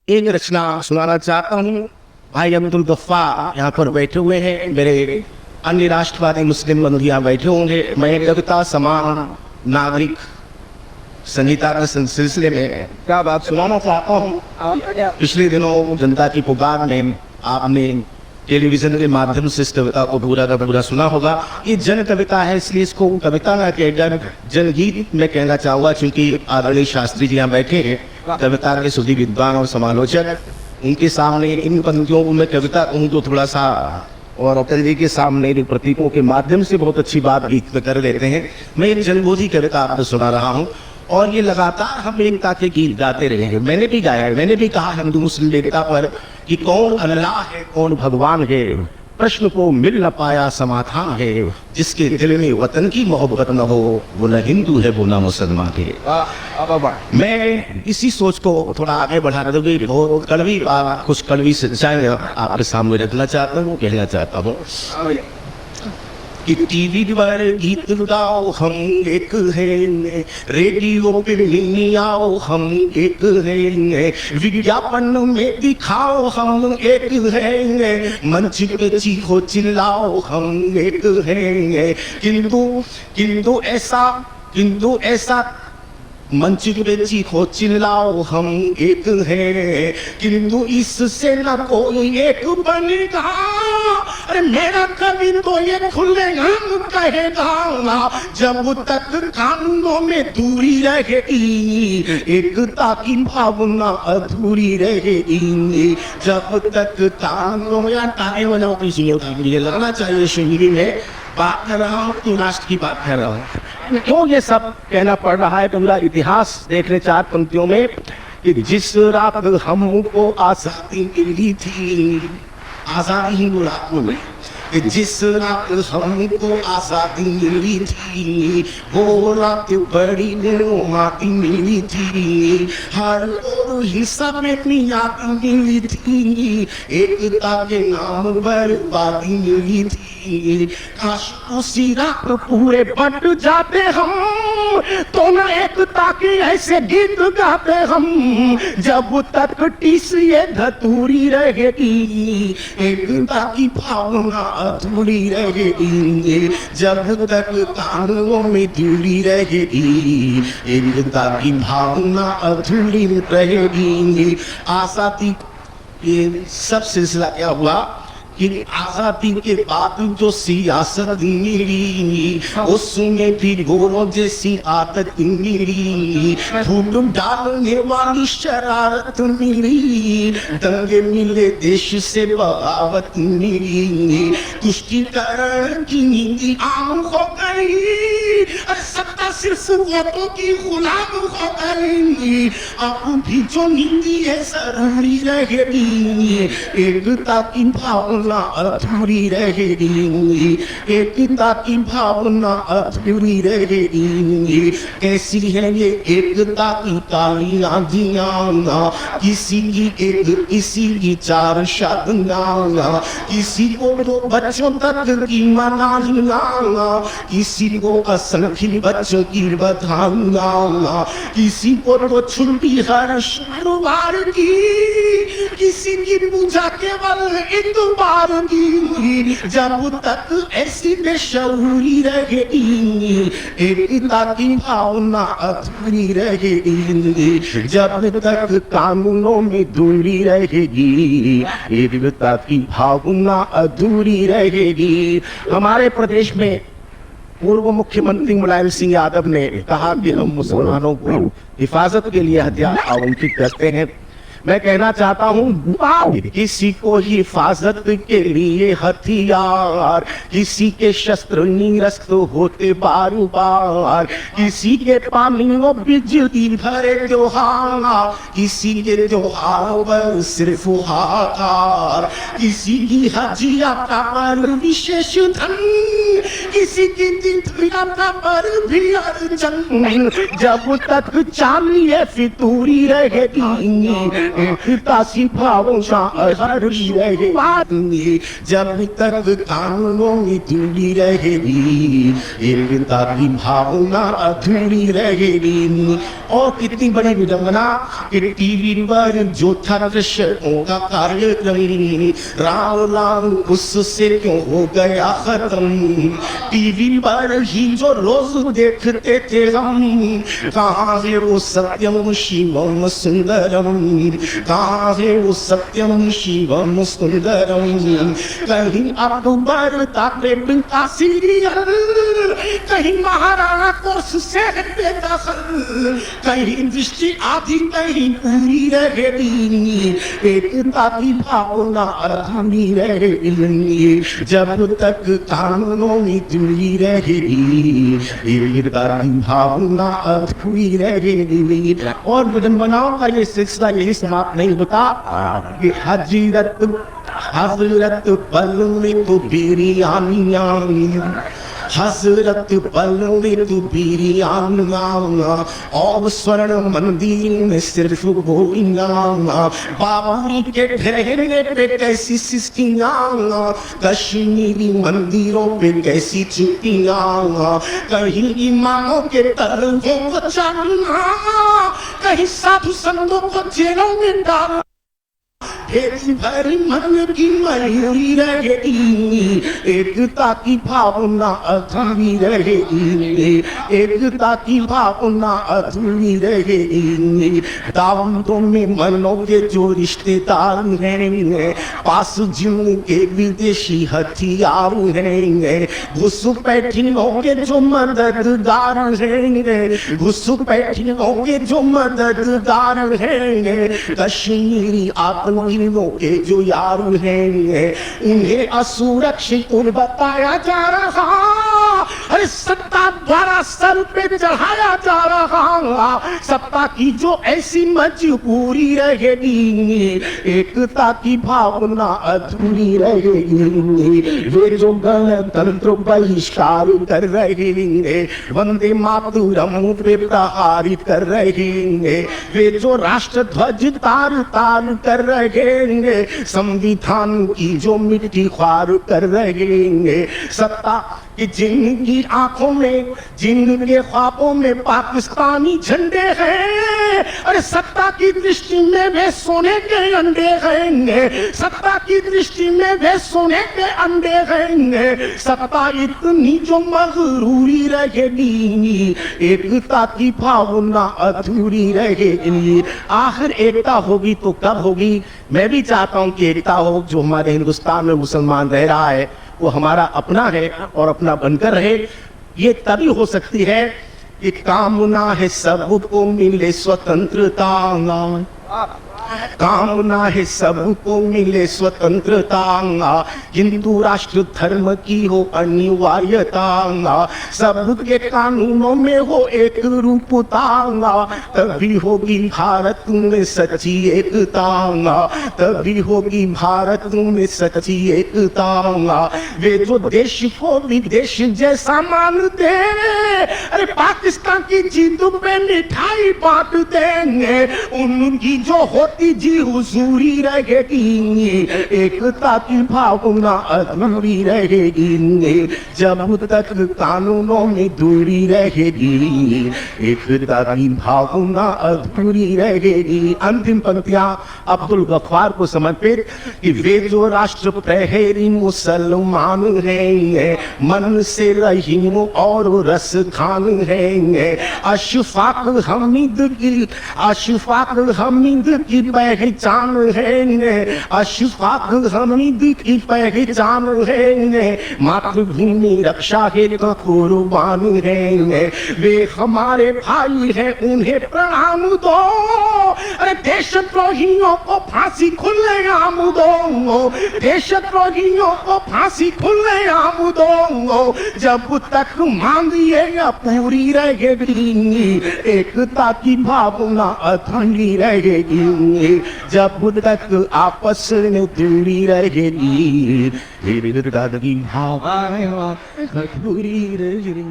एक रचना सुनाना चाहता हूँ। भाई अब्दुल गफ्फार यहाँ पर बैठे हुए हैं, मेरे अन्य राष्ट्रवादी मुस्लिम बंधु यहाँ बैठे होंगे। मैं कविता समान नागरिक संहिता के सिलसिले में क्या बात सुनाना चाहता हूँ। पिछले दिनों जनता की पुकार में आपने टेलीविजन के माध्यम से इस कविता को पूरा का पूरा सुना होगा। ये जन कविता है, इसलिए इसको कविता ना कहकर जनगीत में कहना चाहूँगा, क्योंकि आदरणीय शास्त्री जी यहाँ बैठे हैं, कविता के सुधी विद्वान और समालोचक। उनके सामने इन पंक्तियों को मैं कविता कहूँ तो थोड़ा सा, और अटल जी के सामने प्रतीकों के माध्यम से बहुत अच्छी बात गीत कर लेते हैं। मैं एक जनबोधी कविता आपको सुना रहा हूँ और ये लगातार हम एकता के गीत गाते रहे हैं। मैंने भी गाया है, मैंने भी कहा हिंदू मुस्लिम एकता पर कि कौन अल्लाह है कौन भगवान है, प्रश्न को मिल न पाया समाधान है, जिसके दिल में वतन की मोहब्बत न हो वो न हिंदू है वो न मुसलमान है। मैं इसी सोच को थोड़ा आगे बढ़ा दूंगी और कड़वी कुछ कड़वी सच्चाई आपके सामने रखना चाहता हूँ, कहना चाहता हूँ कि टीवी पर गीत गाओ हम एक है, रेडियो पे मिलनी आओ हम एक है, विज्ञापन में दिखाओ हम एक है, मंच पे चीखो चिल्लाओ हम एक है, किंतु ऐसा मंच पे चीखो चिल्लाओ हम एक है, किंतु इससे न कोई एक बनेगा। अरे मेरा कभी तो ये खुले हम कहेगा, जब तक कानूनों में दूरी रहेगी एकता की भावना अधूरी रहेगी, जब तक कानूनों या टाइम लगना चाहिए। शहीदी में बात कर रहा हूँ तो राष्ट्र की बात कर रहा हूँ। क्यों ये सब कहना पड़ रहा है? पूरा इतिहास देखने चार पंक्तियों में कि जिस रात हमको आजादी मिली थी, आजादी में जिस रात हमको आजादी मिली थी वो रात बड़ी माती मिली थी, हर हिस्सा में अपनी याद मिली थी, एकता के नाम पर बाती मिली थी। काश उसी रात पूरे बट जाते हम तो न एकता के ऐसे गीत गाते हम, जब तक टीस ये धतूरी रहेगी एकता की भावना अधूरी रहेगी, जब तक तारों में दूरी रहेगी एकता की भावना अधूरी रहेगी। आजादी ये सब सिलसिला क्या हुआ कि आजादी के बाद जो सियासत मिली उसमें भी गोरों जैसी आदत मिली, फूल डालने वाली शरारत मिली, दंगे मिले देश से बगावत मिली, तुष्टिकरण की नीति आम हो गई, सत्ता सिर्फ वोटों की गुलाम हो गई, अब भी जो नीति है सरहरी रहेगी एकता की भावना अधूरी रहेगी, एकता की भावना अधूरी रहेगी। कैसी है ये एकता की तालियां जियाना, किसी की एक किसी की चार शादियां, किसी को तो बच्चों तक की मनालियां, किसी को असलखी बच्चों की बधाइयां, किसी को तो छुट्टी हर शुक्रवार की, किसी की पूजा केवल इतवार की, जब तक ऐसी बेशऊरी रहेगी एकता की भावना अधूरी रहेगी, जब तक कानूनों में दूरी रहेगी एकता की भावना अधूरी रहेगी। हमारे प्रदेश में पूर्व मुख्यमंत्री मुलायम सिंह यादव ने कहा कि हम मुसलमानों को हिफाजत के लिए हथियार आवंटित करते हैं। मैं कहना चाहता हूँ किसी को हिफाजत के लिए हथियार, किसी के शस्त्र निरस्त होते बार बार, किसी के पानियों बिजली भरे त्योहार, किसी के त्योहार पर सिर्फ हाहाकार, किसी की हजिया का विशेष धन, किसी की जिंदगी पर भी अड़चन, जब तक चालिए फितूरी रहेगी, तासी भावना हरी रहेगी, जब तक कानों में दूरी रहेगी, एकता की भावना अधूरी रहेगी। और कितनी बड़ी विडंबना कि टीवी पर जो था दृश्य का कार्यक्रम, राम राम उससे क्यों हो गया खत्म, टीवी पर ही जो रोज देखते थे हम, कहाँ है वो सत्यम शिवम सुंदरम, कहाँ है वो सत्यम शिवम सुंदरम। कहीं अकबर तारे बिंता सीरियल, कहीं महाराणा कोर्स से बेदखल, कहीं दृष्टि आदि कहीं पूरी रहेगी, एकता की भावना अधूरी रहेगी, जब तक कानों में दूरी रहेगी, एकता की भावना अधूरी रहेगी। और विडंबनाओं का ये सिलसिला यही समाप्त नहीं होता कि हजरत पल में तो बिरयानियां, हजरत पल में तो बिरयानियां, और स्वर्ण मंदिर में सिर्फ गोलियां, बाबा के ठहरने पे कैसी सिस्कियां, कश्मीरी मंदिरों पे कैसी चुटियां, कहीं इमामों के तरफों को चाहना, कहीं साधु संतों को जेलों में डालना, भर मन की मयूरी रहेगी, एकता की भावना अधूरी रहेगी, एकता की भावना अधूरी रहेगी। दावतों में मनों के जो रिश्तेदार हैं, पास जिनके विदेशी हथियार हैं, घुसपैठियों के जो मददगार हैं, घुसपैठियों के जो मददगार हैं, कश्मीरी आतंकी के जो यार हैं, उन्हें असुरक्षित बताया जा रहा, अरे सत्ता द्वारा सर पे चढ़ाया जा रहा, सत्ता की जो ऐसी मजबूरी रहेगी, एकता की भावना अधूरी रहेगी। वे जो गणतंत्र बहिष्कार कर रहे हैं, वंदे मातरम पे प्रहारित कर रहे हैं, वे जो राष्ट्र ध्वज तार तार कर रहे, संविधान की जो मिट्टी ख्वार कर रहे, सत्ता कि जिनकी आंखों में, जिनके ख्वाबों में पाकिस्तानी झंडे हैं, अरे सत्ता की दृष्टि में वे सोने के अंडे हैं, सत्ता की दृष्टि में वे सोने के अंडे हैं, सत्ता इतनी जो मगरूरी रहेगी, एकता की भावना अधूरी रहेगी। आखिर एकता होगी तो कब होगी? मैं भी चाहता हूँ कि एकता हो, जो हमारे हिंदुस्तान में मुसलमान रह रहा है वो हमारा अपना है और अपना बनकर रहे। ये तभी हो सकती है कि कामना है सबको मिले स्वतंत्रता, कामना है सबको मिले स्वतंत्रता, हिंदू राष्ट्र धर्म की हो अनिवार्यता, सबके कानूनों में हो एक रूपता, तभी होगी भारत में सच्ची एकता, तभी होगी भारत में सच्ची एकता। वे जो देश को विदेश जैसा मानते, अरे पाकिस्तान की जीत पे मिठाई बांट देंगे, उनकी जो होती जी हुजूरी रहेगी, एकता की भावना अधूरी रहेगी, जब तक कानूनों में दूरी रहेगी, एकता की भावना अधूरी रहेगी। अंतिम पंक्तियां अब्दुल गफ्फार को समर्पित कि वे जो राष्ट्र प्रहरी मुसलमान हैं, मन से रहीम और रस खान हैं, अशफाक हमीद की, अशफाक हमीद की पहचान है, अशफाक हमीद की पहचान है, मातृभूमि रक्षा के कुर्बान है, वे हमारे भाई हैं उन्हें प्रणाम दो, अरे देशद्रोहियों को फांसी खुलेआम दो, देशद्रोहियों को फांसी खुलेआम दो, जब तक मांगिएगा पूरी रहेगी, एकता की भावना अखंडी रहेगी, जब तक आपस में दूरी रहेगी, एकता की भावना अधूरी रहेगी।